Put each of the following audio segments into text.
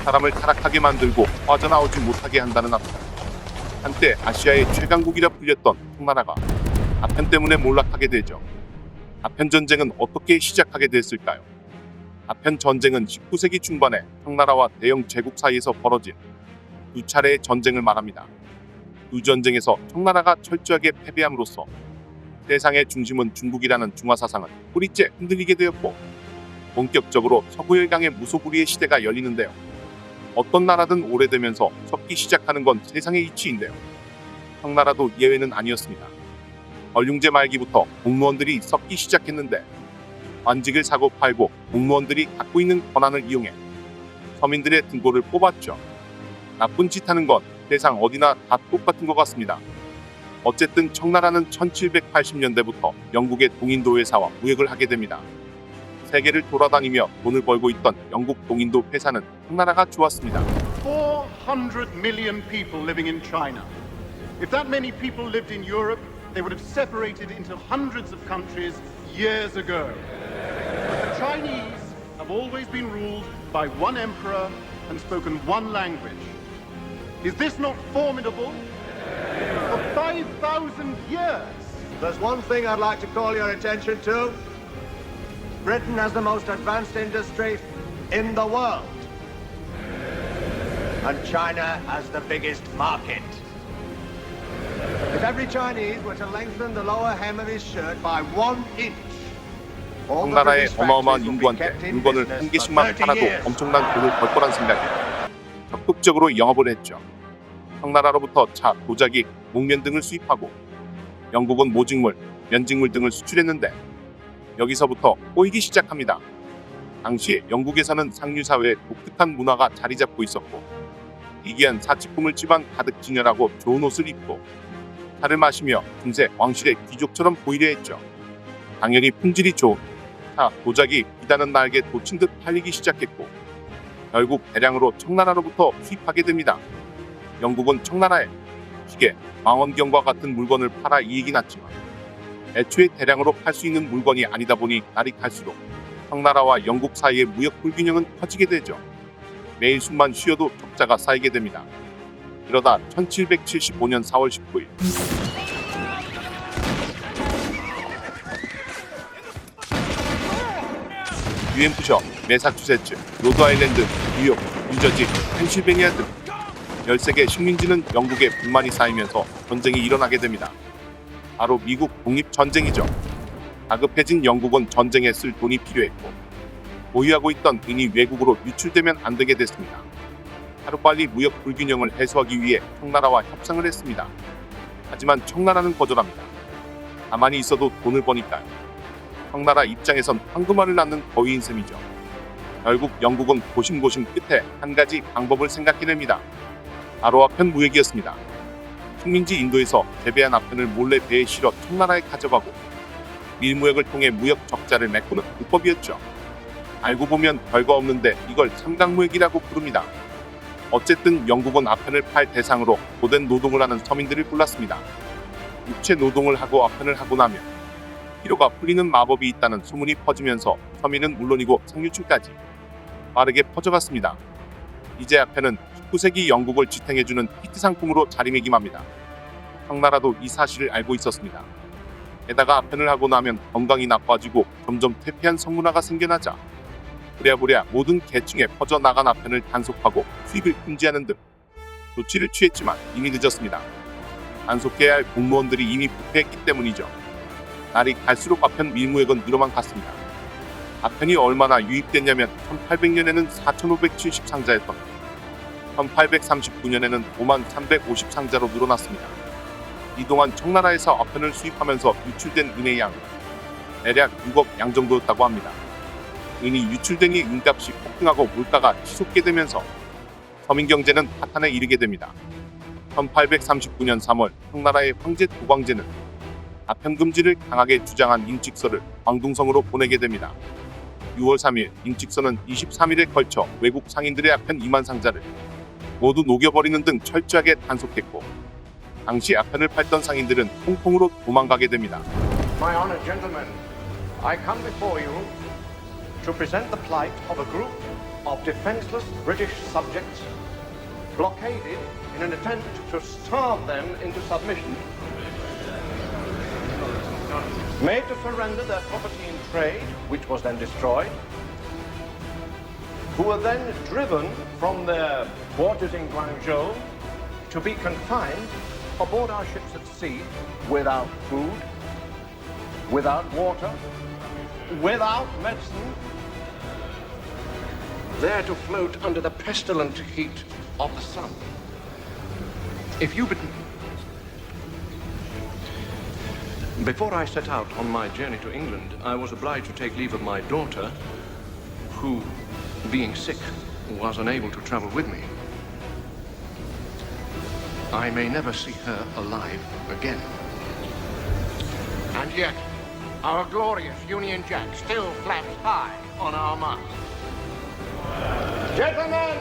사람을 타락하게 만들고 빠져나오지 못하게 한다는 아편. 한때 아시아의 최강국이라 불렸던 청나라가 아편 때문에 몰락하게 되죠. 아편 전쟁은 어떻게 시작하게 됐을까요? 아편 전쟁은 19세기 중반에 청나라와 대영 제국 사이에서 벌어진 두 차례의 전쟁을 말합니다. 두 전쟁에서 청나라가 철저하게 패배함으로써 세상의 중심은 중국이라는 중화사상은 뿌리째 흔들리게 되었고 본격적으로 서구열강의 무소불위의 시대가 열리는데요. 어떤 나라든 오래되면서 섞기 시작하는 건 세상의 이치인데요. 청나라도 예외는 아니었습니다. 얼융제 말기부터 공무원들이 섞기 시작했는데 관직을 사고 팔고 공무원들이 갖고 있는 권한을 이용해 서민들의 등골을 뽑았죠. 나쁜 짓 하는 건 세상 어디나 다 똑같은 것 같습니다. 어쨌든 청나라는 1780년대부터 영국의 동인도 회사와 무역을 하게 됩니다. 세계를 돌아다니며 돈을 벌고 있던 영국 동인도 회사는 청나라가 좋았습니다. 400 million people living in China. If that many people lived in Europe, they would have separated into hundreds of countries years ago. The Chinese have always been ruled by one emperor and spoken one language. Is this not formidable? For 5,000 years. There's one thing I'd like to call your attention to. Britain has the most advanced industry in the world. And China has the biggest market. If every Chinese were to lengthen the lower hem of his shirt by 1 inch, all the 청나라의 British 어마어마한 factories would be 인구한테 kept in 물건을 business 한 for 개씩만 30 팔아도 years. 엄청난 돈을 벌 거란 생각에 적극적으로 영업을 했죠. 청나라로부터 차, 도자기, 목련 등을 수입하고 영국은 모직물, 면직물 등을 수출했는데 여기서부터 꼬이기 시작합니다. 당시 영국에서는 상류사회의 독특한 문화가 자리 잡고 있었고 희귀한 사치품을 집안 가득 진열하고 좋은 옷을 입고 차를 마시며 금세 왕실의 귀족처럼 보이려 했죠. 당연히 품질이 좋은 차, 도자기, 비단은 날개 돋친 듯 팔리기 시작했고 결국 대량으로 청나라로부터 수입하게 됩니다. 영국은 청나라에 시계, 망원경과 같은 물건을 팔아 이익이 났지만 애초에 대량으로 팔 수 있는 물건이 아니다 보니 날이 갈수록 청나라와 영국 사이의 무역 불균형은 커지게 되죠. 매일 숨만 쉬어도 적자가 쌓이게 됩니다. 그러다 1775년 4월 19일 뉴햄프셔, 매사추세츠, 로드아일랜드, 뉴욕, 뉴저지, 펜실베니아 등 13개 식민지는 영국에 불만이 쌓이면서 전쟁이 일어나게 됩니다. 바로 미국 독립전쟁이죠. 다급해진 영국은 전쟁에 쓸 돈이 필요했고 보유하고 있던 은이 외국으로 유출되면 안 되게 됐습니다. 하루빨리 무역 불균형을 해소하기 위해 청나라와 협상을 했습니다. 하지만 청나라는 거절합니다. 가만히 있어도 돈을 버니까요. 청나라 입장에선 황금알을 낳는 거위인 셈이죠. 결국 영국은 고심고심 끝에 한 가지 방법을 생각해냅니다. 바로 아편 무역이었습니다. 식민지 인도에서 재배한 아편을 몰래 배에 실어 청나라에 가져가고 밀무역을 통해 무역 적자를 메꾸는 불법이었죠. 알고 보면 별거 없는데 이걸 삼강무역이라고 부릅니다. 어쨌든 영국은 아편을 팔 대상으로 고된 노동을 하는 서민들을 골랐습니다. 육체 노동을 하고 아편을 하고 나면 피로가 풀리는 마법이 있다는 소문이 퍼지면서 서민은 물론이고 상류층까지 빠르게 퍼져갔습니다. 이제 아편은 19세기 영국을 지탱해주는 히트 상품으로 자리매김합니다. 청나라도 이 사실을 알고 있었습니다. 게다가 아편을 하고 나면 건강이 나빠지고 점점 퇴폐한 성문화가 생겨나자 부랴부랴 모든 계층에 퍼져나간 아편을 단속하고 수입을 금지하는 등 조치를 취했지만 이미 늦었습니다. 단속해야 할 공무원들이 이미 부패했기 때문이죠. 날이 갈수록 아편 밀무역은 늘어만 갔습니다. 아편이 얼마나 유입됐냐면 1800년에는 4570상자였던 1839년에는 5350상자로 늘어났습니다. 이동안 청나라에서 아편을 수입하면서 유출된 은의 양은 대략 6억 양 정도였다고 합니다. 은이 유출되니 은값이 폭등하고 물가가 치솟게 되면서 서민 경제는 파탄에 이르게 됩니다. 1839년 3월 청나라의 황제 도광제는 아편 금지를 강하게 주장한 인직서를 광둥성으로 보내게 됩니다. 6월 3일 인직서는 23일에 걸쳐 외국 상인들의 아편 2만 상자를 모두 녹여버리는 등 철저하게 단속했고 당시 아편을 팔던 상인들은 홍콩으로 도망가게 됩니다. My honored gentlemen, I come before you to present the plight of a group of defenseless British subjects, blockaded in an attempt to starve them into submission, made to surrender their property in trade, which was then destroyed, who were then driven from their quarters in Guangzhou to be confined aboard our ships at sea without food, without water, without medicine, there to float under the pestilent heat of the sun. Before I set out on my journey to England, I was obliged to take leave of my daughter, who, being sick, was unable to travel with me. I may never see her alive again. And yet, our glorious Union Jack still flaps high on our mast. Gentlemen,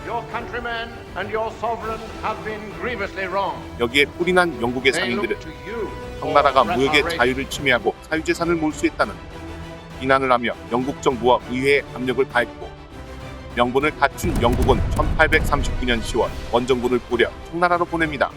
your countrymen and your sovereign have been grievously wrong. 여기에 뿔이난 영국의 They 상인들은 look to you 청나라가 for 무역의 reparation. 자유를 침해하고 사유재산을 몰수했다는 비난을 하며 영국 정부와 의회에 압력을 가했고, 명분을 갖춘 영국은 1839년 10월 원정군을 꾸려 청나라로 보냅니다.